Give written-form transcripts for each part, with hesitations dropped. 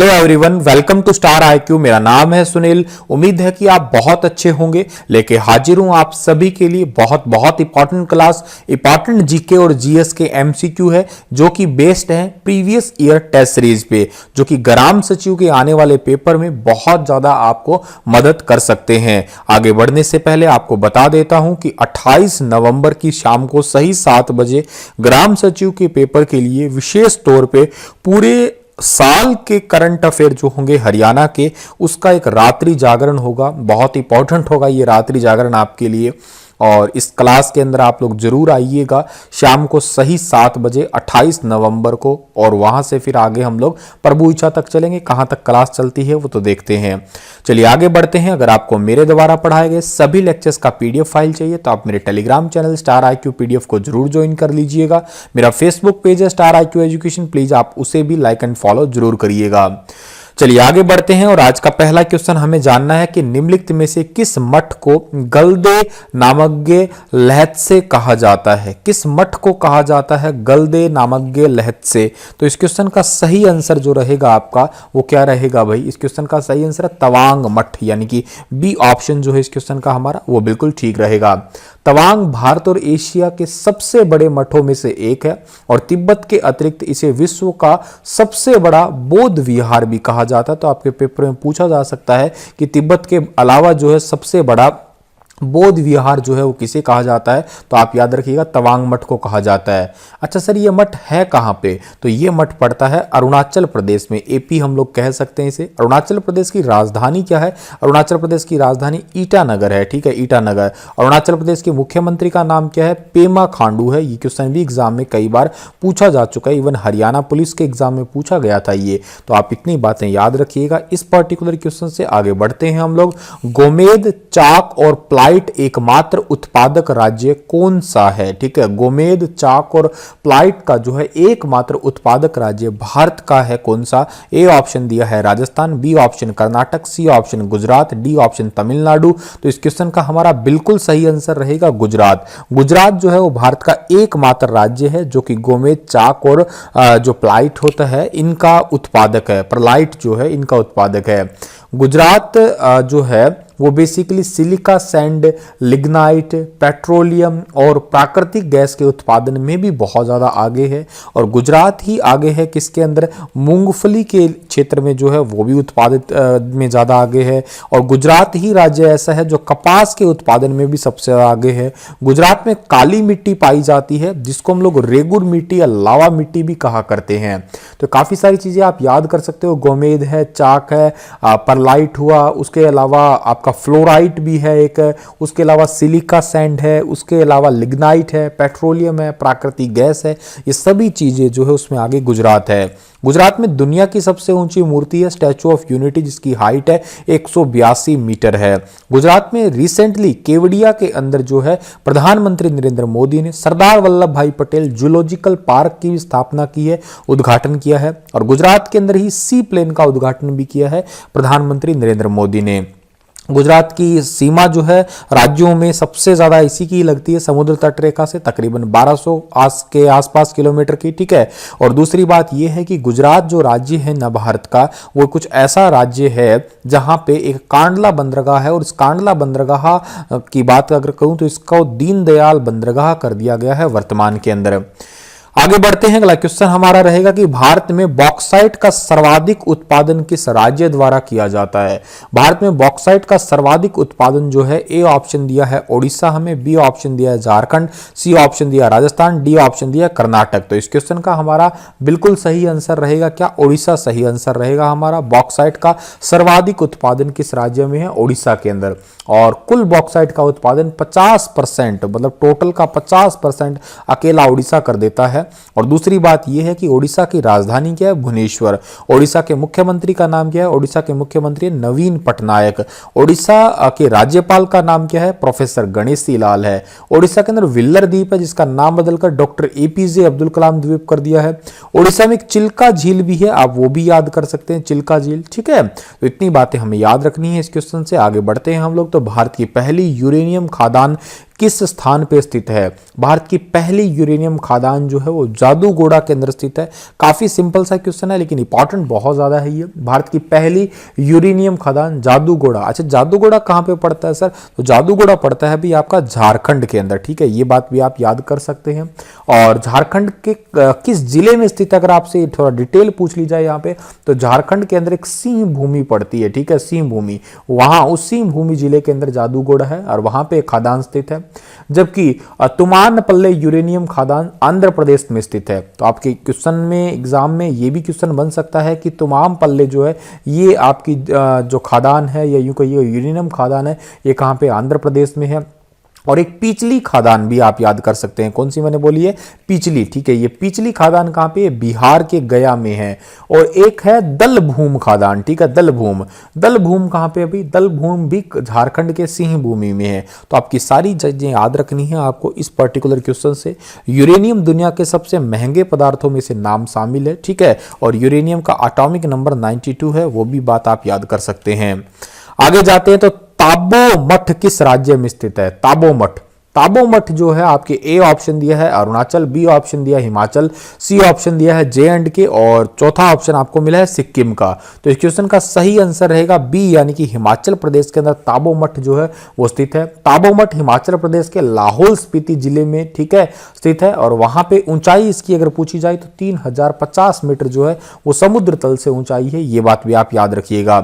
Hello everyone, welcome to Star IQ. मेरा नाम है सुनील। उम्मीद है कि आप बहुत अच्छे होंगे। लेके हाजिर हूं आप सभी के लिए बहुत इंपॉर्टेंट क्लास, इंपॉर्टेंट जीके और जीएस के एमसीक्यू है जो कि बेस्ड है प्रीवियस ईयर टेस्ट सीरीज पे, जो कि ग्राम सचिव के आने वाले पेपर में बहुत ज्यादा आपको मदद कर सकते हैं। आगे बढ़ने से पहले आपको बता देता हूं कि 28 नवंबर की शाम को सही 7 बजे ग्राम सचिव के पेपर के लिए विशेष तौर पे पूरे साल के करंट अफेयर जो होंगे हरियाणा के, उसका एक रात्रि जागरण होगा। बहुत इंपॉर्टेंट होगा ये रात्रि जागरण आपके लिए, और इस क्लास के अंदर आप लोग जरूर आइएगा शाम को सही 7 बजे 28 नवंबर को। और वहां से फिर आगे हम लोग प्रभु इच्छा तक चलेंगे। कहां तक क्लास चलती है वो तो देखते हैं। चलिए आगे बढ़ते हैं। अगर आपको मेरे द्वारा पढ़ाए गए सभी लेक्चर्स का पीडीएफ फाइल चाहिए तो आप मेरे Telegram channel star IQ PDF को जरूर ज्वाइन कर लीजिएगा। मेरा फेसबुक पेज है स्टार आईक्यू एजुकेशन, प्लीज आप उसे भी लाइक एंड फॉलो जरूर करिएगा। चलिए आगे बढ़ते हैं। और आज का पहला क्वेश्चन हमें जानना है कि निम्नलिखित में से किस मठ को गलदे नामग्गे लहत से कहा जाता है। किस मठ को कहा जाता है गलदे नामग्गे लहत से? तो इस क्वेश्चन का सही आंसर जो रहेगा आपका वो क्या रहेगा भाई? इस क्वेश्चन का सही आंसर है तवांग मठ, यानी कि बी ऑप्शन जो है इस क्वेश्चन का हमारा वो बिल्कुल ठीक रहेगा। तवांग भारत और एशिया के सबसे बड़े मठों में से एक है और तिब्बत के अतिरिक्त इसे विश्व का सबसे बड़ा बौद्ध विहार भी कहा जाता है। तो आपके पेपर में पूछा जा सकता है कि तिब्बत के अलावा जो है सबसे बड़ा बौद्ध विहार जो है वो किसे कहा जाता है? तो आप याद रखिएगा तवांग मठ को कहा जाता है। अच्छा सर, ये मठ है कहां पे? तो ये मठ पड़ता है अरुणाचल प्रदेश में, एपी हम लोग कह सकते हैं इसे। अरुणाचल प्रदेश की राजधानी क्या है? अरुणाचल प्रदेश की राजधानी ईटानगर है। ठीक है, ईटानगर। अरुणाचल प्रदेश के मुख्यमंत्री का नाम क्या है? पेमा खांडू है। ये क्वेश्चन भी एग्जाम में कई बार पूछा जा चुका है, इवन हरियाणा पुलिस के एग्जाम में पूछा गया था ये। तो आप इतनी बातें याद रखिएगा। इस पर्टिकुलर क्वेश्चन से आगे बढ़ते हैं हम लोग। गोमेद, चाक और प्लाई एकमात्र उत्पादक राज्य कौन सा है? ठीक है, गोमेद, चाक और प्लाइट का जो है एकमात्र उत्पादक राज्य भारत का है कौन सा? ए ऑप्शन दिया है Rajasthan, B option Karnataka, C option Gujarat, D option Tamil Nadu. तो इस क्वेश्चन का हमारा बिल्कुल सही आंसर रहेगा गुजरात। गुजरात जो है वो भारत का एकमात्र राज्य है जो कि गोमेद, चाक और जो प्लाइट होता है इनका उत्पादक है। प्रलाइट जो है इनका उत्पादक है। गुजरात जो है वो basically silica sand, lignite, petroleum और प्राकृतिक गैस के उत्पादन में भी बहुत ज़्यादा आगे है। और गुजरात ही आगे है किसके अंदर? मूंगफली के क्षेत्र में जो है वो भी उत्पादित में ज़्यादा आगे है। और गुजरात ही राज्य ऐसा है जो कपास के उत्पादन में भी सबसे आगे है। गुजरात में काली मिट्टी पाई जाती है जिसको हम लोग रेगुर मिट्टी या लावा मिट्टी भी कहा करते हैं। तो काफ़ी सारी चीज़ें आप याद कर सकते हो। गोमेद है, चाक है, परलाइट हुआ, उसके अलावा आपका फ्लोराइट भी है एक, उसके अलावा सिलिका सैंड है, उसके अलावा लिग्नाइट है, पेट्रोलियम है, प्राकृतिक गैस है। ये सभी चीजें जो है उसमें आगे गुजरात है। गुजरात में दुनिया की सबसे ऊंची मूर्ति है स्टैचू ऑफ यूनिटी, जिसकी हाइट है 182 मीटर है। गुजरात में रिसेंटली केवड़िया के अंदर जो है प्रधानमंत्री नरेंद्र मोदी ने सरदार वल्लभ भाई पटेल जूलॉजिकल पार्क की स्थापना की है, उद्घाटन किया है। और गुजरात के अंदर ही सी प्लेन का उद्घाटन भी किया है प्रधानमंत्री नरेंद्र मोदी ने। गुजरात की सीमा जो है राज्यों में सबसे ज्यादा इसी की लगती है समुद्र तट रेखा से, तकरीबन 1200 के आसपास किलोमीटर की। ठीक है, और दूसरी बात यह है कि गुजरात जो राज्य है न भारत का, वो कुछ ऐसा राज्य है जहां पे एक कांडला बंदरगाह है। और इस कांडला बंदरगाह की बात अगर कहूं तो इसको दीनदयाल बंदरगाह कर दिया गया है वर्तमान के अंदर। आगे बढ़ते हैं। अगला क्वेश्चन हमारा रहेगा कि भारत में बॉक्साइट का सर्वाधिक उत्पादन किस राज्य द्वारा किया जाता है? भारत में बॉक्साइट का सर्वाधिक उत्पादन जो है, ए ऑप्शन दिया है ओडिशा हमें, बी ऑप्शन दिया है झारखंड, सी ऑप्शन दिया राजस्थान, डी ऑप्शन दिया कर्नाटक। तो इस क्वेश्चन का हमारा बिल्कुल सही आंसर रहेगा क्या? ओडिशा सही आंसर रहेगा हमारा। बॉक्साइट का सर्वाधिक उत्पादन किस राज्य में है? ओडिशा के अंदर। और कुल बॉक्साइट का उत्पादन 50%, मतलब टोटल का 50% अकेला ओडिशा कर देता है। और दूसरी बात यह है कि ओडिशा की राजधानी क्या है? भुवनेश्वर। ओडिशा के मुख्यमंत्री का नाम क्या है? ओडिशा के मुख्यमंत्री नवीन पटनायक। ओडिशा के राज्यपाल का नाम क्या है? प्रोफेसर गणेशी लाल है। ओडिशा के अंदर विल्लर द्वीप है जिसका नाम बदलकर डॉक्टर एपीजे अब्दुल कलाम द्वीप कर दिया है। ओडिशा में एक चिल्का झील भी है, आप वो भी याद कर सकते हैं, चिल्का झील। ठीक है, तो इतनी बातें हमें याद रखनी है इस क्वेश्चन से। आगे बढ़ते हैं हम लोग। तो भारत की पहली यूरेनियम खदान किस स्थान पे स्थित है? भारत की पहली यूरेनियम खदान जो है वो जादूगोड़ा के अंदर स्थित है। काफी सिंपल सा क्वेश्चन है लेकिन इंपॉर्टेंट बहुत ज्यादा है ये। भारत की पहली यूरेनियम खदान जादूगोड़ा। अच्छा, जादूगोड़ा कहाँ पे पड़ता है सर? तो जादूगोड़ा पड़ता है भी आपका झारखंड के अंदर, ठीक है, ये बात भी आप याद कर सकते हैं। और झारखंड के किस जिले में स्थित, अगर आपसे थोड़ा डिटेल पूछ ली जाए यहाँ पे, तो झारखंड के अंदर एक सिंह भूमि पड़ती है, ठीक है, सिंह भूमि, वहां उस सिंह भूमि जिले के अंदर जादूगोड़ा है और वहां पे खदान स्थित है। जबकि तुमानपल्ले यूरेनियम खदान आंध्र प्रदेश में स्थित है। तो आपके क्वेश्चन में, एग्जाम में ये भी क्वेश्चन बन सकता है कि तुमानपल्ले जो है ये आपकी जो खदान है या यूं कहिए यूरेनियम खदान है, ये कहाँ पे? आंध्र प्रदेश में है। और एक पिछली खदान भी आप याद कर सकते हैं। कौन सी मैंने बोली है? पिछली, ठीक है। ये पिछली खदान कहाँ पे है? बिहार के गया में है। और एक है दलभूम खदान, ठीक है, दलभूम। दलभूम कहाँ पे? अभी दलभूम भी झारखंड के सिंह भूमि में है। तो आपकी सारी चीजें याद रखनी है आपको इस पर्टिकुलर क्वेश्चन से। यूरेनियम दुनिया के सबसे महंगे पदार्थों में से नाम शामिल है, ठीक है, और यूरेनियम का एटॉमिक नंबर 92 है, वो भी बात आप याद कर सकते हैं। आगे जाते हैं तो ताबो मठ किस राज्य में स्थित है? ताबो मठ, ताबो मठ जो है आपके ए ऑप्शन दिया है अरुणाचल, बी ऑप्शन दिया है हिमाचल, सी ऑप्शन दिया है J&K और चौथा ऑप्शन आपको मिला है सिक्किम का। तो इस क्वेश्चन का सही आंसर रहेगा बी, यानी कि हिमाचल प्रदेश के अंदर ताबो मठ जो है वो स्थित है। ताबो मठ हिमाचल प्रदेश के लाहौल स्पीति जिले में, ठीक है, स्थित है। और वहां पे ऊंचाई इसकी अगर पूछी जाए तो 3050 मीटर जो है वो समुद्र तल से ऊंचाई है, ये बात भी आप याद रखिएगा।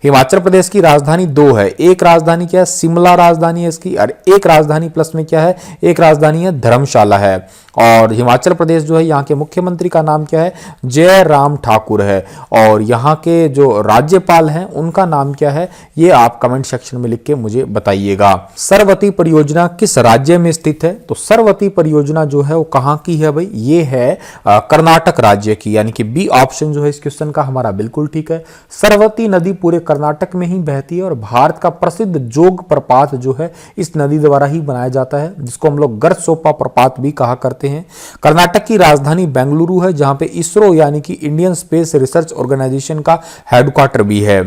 हिमाचल प्रदेश की राजधानी दो है, एक राजधानी क्या है? शिमला राजधानी है इसकी, और एक राजधानी प्लस में क्या है? एक राजधानी है धर्मशाला है। और हिमाचल प्रदेश जो है यहाँ के मुख्यमंत्री का नाम क्या है? जयराम ठाकुर है। और यहाँ के जो राज्यपाल हैं उनका नाम क्या है? ये आप कमेंट सेक्शन में लिख के मुझे बताइएगा। सरवती परियोजना किस राज्य में स्थित है? तो सरवती परियोजना जो है वो कहाँ की है भाई? ये है कर्नाटक राज्य की, यानी कि बी ऑप्शन जो है इस क्वेश्चन का हमारा बिल्कुल ठीक है। सरवती नदी पूरे कर्नाटक में ही बहती है और भारत का प्रसिद्ध जोग प्रपात जो है इस नदी द्वारा ही बनाया जाता है, जिसको हम लोग गरसोपा प्रपात भी कहा करते हैं। कर्नाटक की राजधानी बेंगलुरु है, जहां पे इसरो यानी कि इंडियन स्पेस रिसर्च ऑर्गेनाइजेशन का हेडक्वार्टर भी है।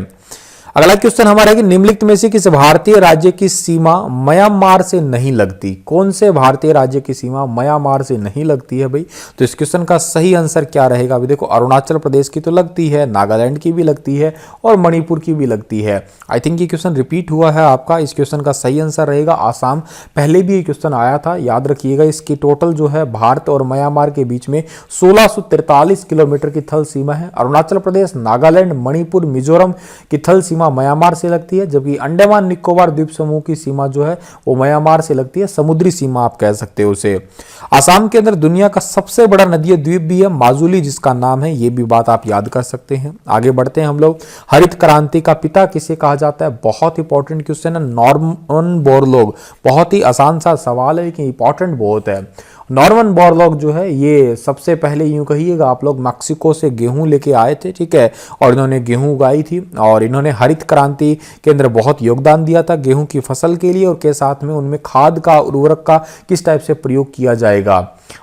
अगला क्वेश्चन हमारा है कि निम्नलिखित में से किस भारतीय राज्य की सीमा म्यांमार से नहीं लगती? कौन से भारतीय राज्य की सीमा म्यांमार से नहीं लगती है भाई? तो इस क्वेश्चन का सही आंसर क्या रहेगा? अभी देखो, अरुणाचल प्रदेश की तो लगती है, नागालैंड की भी लगती है और मणिपुर की भी लगती है। आई थिंक ये क्वेश्चन रिपीट हुआ है आपका। इस क्वेश्चन का सही आंसर रहेगा आसाम। पहले भी ये क्वेश्चन आया था, याद रखिएगा। इसकी टोटल जो है भारत और म्यांमार के बीच में 1643 किलोमीटर की थल सीमा है। अरुणाचल प्रदेश, नागालैंड, मणिपुर, मिजोरम की थल सीमा म्यांमार से लगती है, जबकि अंडमान निकोबार द्वीप समूह की सीमा जो है वो म्यांमार से लगती है, समुद्री सीमा आप कह सकते हो उसे। आसाम के अंदर दुनिया का सबसे बड़ा नदीय द्वीप भी है, माजुली जिसका नाम है, ये भी बात आप याद कर सकते हैं। आगे बढ़ते हैं हम लोग। हरित क्रांति का पिता किसे कहा जाता है? बहुत इंपॉर्टेंट क्वेश्चन है, नॉर्मन बोरलॉग। बहुत ही आसान सा सवाल है लेकिन इंपॉर्टेंट बहुत है। नॉर्मन बोरलॉग जो है ये सबसे पहले यूं कहिएगा आप लोग मैक्सिको से गेहूं लेके आए थे, ठीक है, और इन्होंने गेहूं उगाई थी और इन्होंने हरित क्रांति के अंदर बहुत योगदान दिया था गेहूं की फसल के लिए, और के साथ में उनमें खाद का, उर्वरक का किस टाइप से प्रयोग किया जाएगा।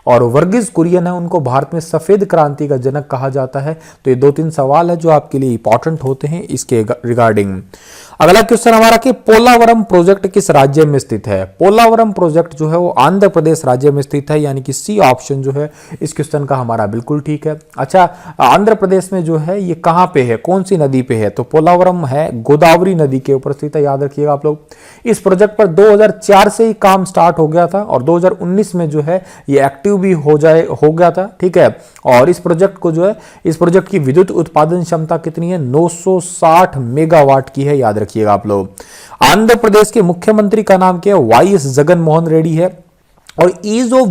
और वर्गीज कुरियन है, उनको भारत में सफेद क्रांति का जनक कहा जाता है। तो ये 2-3 सवाल है जो आपके लिए इंपॉर्टेंट होते हैं इसके रिगार्डिंग। अगला क्वेश्चन हमारा कि पोलावरम प्रोजेक्ट किस राज्य में स्थित है? पोलावरम प्रोजेक्ट जो है वो आंध्र प्रदेश राज्य में स्थित है, यानी कि सी ऑप्शन जो है इस क्वेश्चन का हमारा बिल्कुल ठीक है। अच्छा, आंध्र प्रदेश में जो है ये कहां पे है, कौन सी नदी पे है? तो पोलावरम है गोदावरी नदी के ऊपर स्थित है, याद रखिएगा आप लोग। इस प्रोजेक्ट पर 2004 से ही काम स्टार्ट हो गया था और 2019 में जो है ये एक्टिव भी हो गया था, ठीक है। और इस प्रोजेक्ट को जो है, इस प्रोजेक्ट की विद्युत उत्पादन क्षमता कितनी है? 960 मेगावाट की है, याद रखिएगा आप लोग। आंध्र प्रदेश के मुख्यमंत्री का नाम क्या है? वाईएस जगन मोहन रेड्डी है। और ease of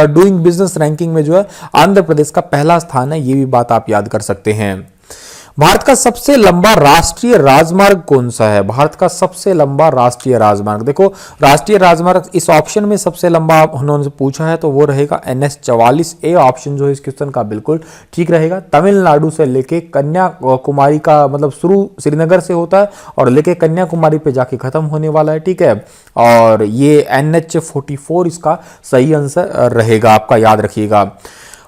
doing business ranking में जो है आंध्र प्रदेश का पहला स्थान है, ये भी बात आप याद कर सकते हैं। भारत का सबसे लंबा राष्ट्रीय राजमार्ग कौन सा है? भारत का सबसे लंबा राष्ट्रीय राजमार्ग, देखो राष्ट्रीय राजमार्ग इस ऑप्शन में सबसे लंबा उन्होंने पूछा है तो वो रहेगा NH44। ए ऑप्शन जो है इस क्वेश्चन का बिल्कुल ठीक रहेगा। तमिलनाडु से लेके कन्याकुमारी का मतलब शुरू श्रीनगर से होता है और लेके कन्याकुमारी पे जाके खत्म होने वाला है, ठीक है। और ये NH44 इसका सही आंसर रहेगा आपका, याद रखिएगा।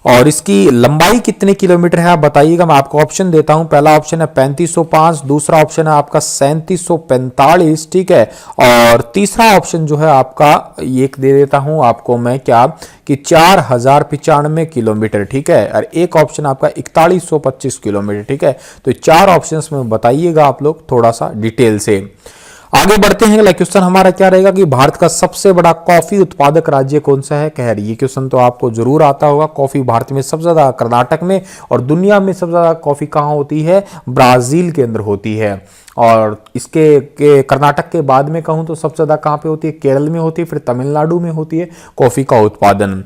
और इसकी लंबाई कितने किलोमीटर है आप बताइएगा। मैं आपको ऑप्शन देता हूं। पहला ऑप्शन है 3505, दूसरा ऑप्शन है आपका 3745, ठीक है, और तीसरा ऑप्शन जो है आपका एक दे देता हूं आपको मैं क्या कि 4095 किलोमीटर, ठीक है, और एक ऑप्शन आपका 4125 किलोमीटर, ठीक है। तो चार ऑप्शंस में बताइएगा आप लोग थोड़ा सा डिटेल से। आगे बढ़ते हैं। अगला क्वेश्चन हमारा क्या रहेगा कि भारत का सबसे बड़ा कॉफी उत्पादक राज्य कौन सा है। खैर ये क्वेश्चन तो आपको जरूर आता होगा। कॉफी भारत में सबसे ज्यादा कर्नाटक में, और दुनिया में सबसे ज्यादा कॉफी कहां होती है, ब्राजील के अंदर होती है। और इसके कर्नाटक के बाद में कहूं तो सबसे ज्यादा कहां पे होती है, केरल में होती है, फिर तमिलनाडु में होती है कॉफी का उत्पादन।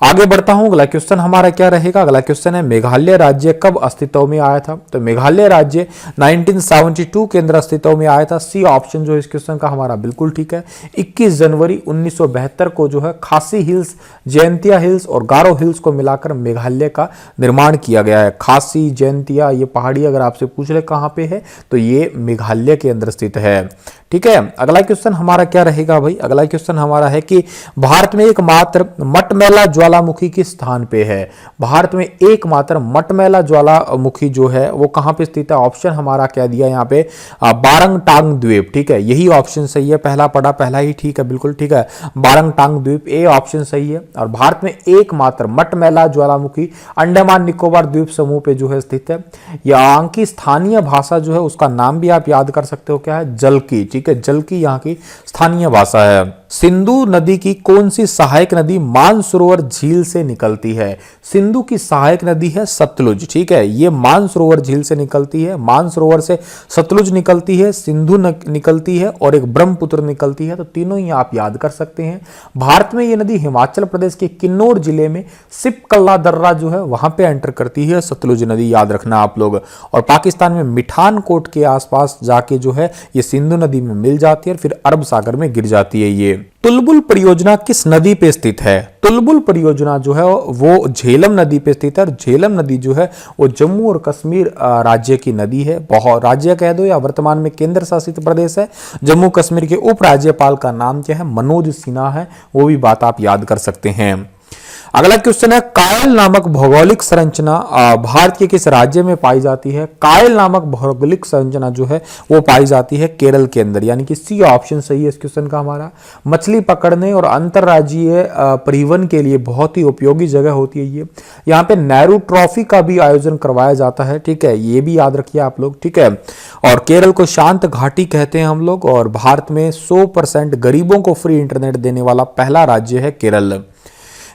आगे बढ़ता हूं। अगला क्वेश्चन हमारा क्या रहेगा। अगला क्वेश्चन है मेघालय राज्य कब अस्तित्व में आया था। तो मेघालय राज्य 1972 के अंदर अस्तित्व में आया था। सी ऑप्शन जो है इस क्वेश्चन का हमारा बिल्कुल ठीक है। 21 जनवरी 1972 को जो है खासी हिल्स, जयंतिया हिल्स और गारो हिल्स को मिलाकर मेघालय का निर्माण किया गया है। खासी, जयंतिया ये पहाड़ी अगर आपसे पूछ ले कहां पे है तो ये मेघालय के अंदर स्थित है, ठीक है। अगला क्वेश्चन हमारा क्या रहेगा भाई। अगला क्वेश्चन हमारा है कि भारत में एकमात्र मटमैला ज्वालामुखी किस स्थान पे है। भारत में एकमात्र मटमैला ज्वालामुखी जो है वो कहां पे स्थित है। ऑप्शन हमारा क्या दिया यहाँ पे, बारंगटांग द्वीप, ठीक है, यही ऑप्शन सही है। पहला पढ़ा पहला ही ठीक है, बिल्कुल ठीक है, बारंगटांग द्वीप ए ऑप्शन सही है। और भारत में एकमात्र मटमैला ज्वालामुखी अंडमान निकोबार द्वीप समूह पे जो है स्थित है। यहाँ की स्थानीय भाषा जो है उसका नाम भी आप याद कर सकते हो, क्या है, जलकी, ठीक है, जलकी यहाँ की स्थानीय भाषा है। सिंधु नदी की कौन सी सहायक नदी मानसरोवर झील से निकलती है। सिंधु की सहायक नदी है सतलुज, ठीक है, ये मानसरोवर झील से निकलती है। मानसरोवर से सतलुज निकलती है, सिंधु निकलती है और एक ब्रह्मपुत्र निकलती है। तो तीनों ही आप याद कर सकते हैं। भारत में ये नदी हिमाचल प्रदेश के किन्नौर जिले में सिपकल्ला दर्रा जो है वहां पे एंटर करती है सतलुज नदी, याद रखना आप लोग। और पाकिस्तान में मिठानकोट के आसपास जाके जो है ये सिंधु नदी में मिल जाती है और फिर अरब सागर में गिर जाती है। ये तुलबुल परियोजना किस नदी पे स्थित है। तुलबुल परियोजना जो है वो झेलम नदी पे स्थित है। झेलम नदी जो है वो जम्मू और कश्मीर राज्य की नदी है। बहुत राज्य कह दो या वर्तमान में केंद्र शासित प्रदेश है। जम्मू कश्मीर के उपराज्यपाल का नाम क्या है, मनोज सिन्हा है, वो भी बात आप याद कर सकते हैं। अगला क्वेश्चन है कायल नामक भौगोलिक संरचना भारत के किस राज्य में पाई जाती है। कायल नामक भौगोलिक संरचना जो है वो पाई जाती है केरल के अंदर, यानी कि सी ऑप्शन सही है इस क्वेश्चन का हमारा। मछली पकड़ने और अंतरराज्यीय परिवहन के लिए बहुत ही उपयोगी जगह होती है ये। यहाँ पे नेहरू ट्रॉफी का भी आयोजन करवाया जाता है, ठीक है, ये भी याद रखिए आप लोग, ठीक है। और केरल को शांत घाटी कहते हैं हम लोग। और भारत में 100% गरीबों को फ्री इंटरनेट देने वाला पहला राज्य है केरल।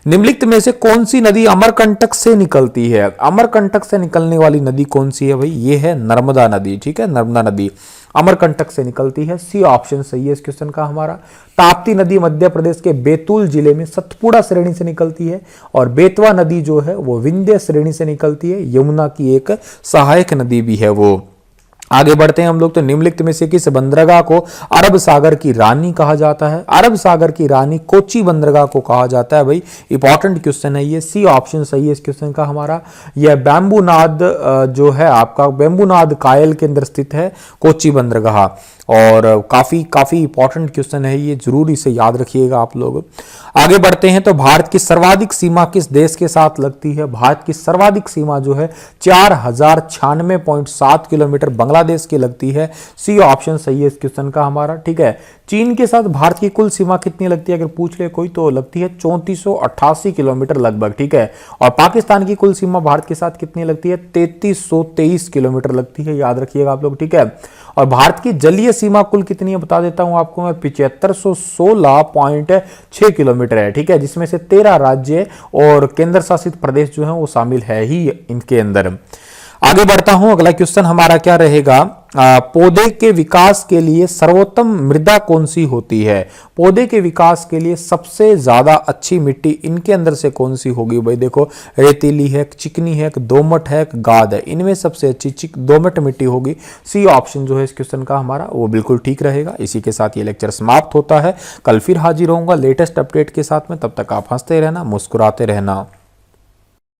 निम्नलिखित में से कौन सी नदी अमरकंटक से निकलती है। अमरकंटक से निकलने वाली नदी कौन सी है भाई, ये है नर्मदा नदी, ठीक है, नर्मदा नदी अमरकंटक से निकलती है। सी ऑप्शन सही है इस क्वेश्चन का हमारा। ताप्ती नदी मध्य प्रदेश के बैतूल जिले में सतपुड़ा श्रेणी से निकलती है। और बेतवा नदी जो है वो विंध्य श्रेणी से निकलती है। यमुना की एक सहायक नदी भी है वो। आगे बढ़ते हैं हम लोग। तो निम्नलिखित में से किस बंदरगाह को अरब सागर की रानी कहा जाता है। अरब सागर की रानी कोची बंदरगाह को कहा जाता है भाई, इंपॉर्टेंट क्वेश्चन है ये। सी ऑप्शन सही है इस क्वेश्चन का हमारा। यह बैम्बूनाद जो है आपका बैम्बूनाद कायल के अंदर स्थित है कोची बंदरगाह। और काफी इंपॉर्टेंट क्वेश्चन है ये, जरूर इसे याद रखिएगा आप लोग। आगे बढ़ते हैं। तो भारत की सर्वाधिक सीमा किस देश के साथ लगती है। भारत की सर्वाधिक सीमा जो है 4096.7 किलोमीटर बांग्लादेश की लगती है। सी ऑप्शन सही है इस क्वेश्चन का हमारा, ठीक है। चीन के साथ भारत की कुल सीमा कितनी लगती है अगर पूछ ले कोई, तो लगती है 3488 किलोमीटर लगभग, ठीक है। और पाकिस्तान की कुल सीमा भारत के साथ कितनी लगती है, 3323 किलोमीटर लगती है, याद रखिएगा आप लोग, ठीक है। और भारत की जलीय सीमा कुल कितनी है बता देता हूं आपको मैं, 7516.6 किलोमीटर है, ठीक है, जिसमें से 13 राज्य और केंद्र शासित प्रदेश जो है वो शामिल है ही इनके अंदर। आगे बढ़ता हूं। अगला क्वेश्चन हमारा क्या रहेगा, पौधे के विकास के लिए सर्वोत्तम मृदा कौन सी होती है। पौधे के विकास के लिए सबसे ज्यादा अच्छी मिट्टी इनके अंदर से कौन सी होगी भाई। देखो रेतीली है, चिकनी है, दोमट है, गाद है, इनमें सबसे अच्छी दोमट मिट्टी होगी। सी ऑप्शन जो है इस क्वेश्चन का हमारा वो बिल्कुल ठीक रहेगा। इसी के साथ ये लेक्चर समाप्त होता है। कल फिर हाजिर होऊंगा लेटेस्ट अपडेट के साथ में, तब तक आप हंसते रहना, मुस्कुराते रहना।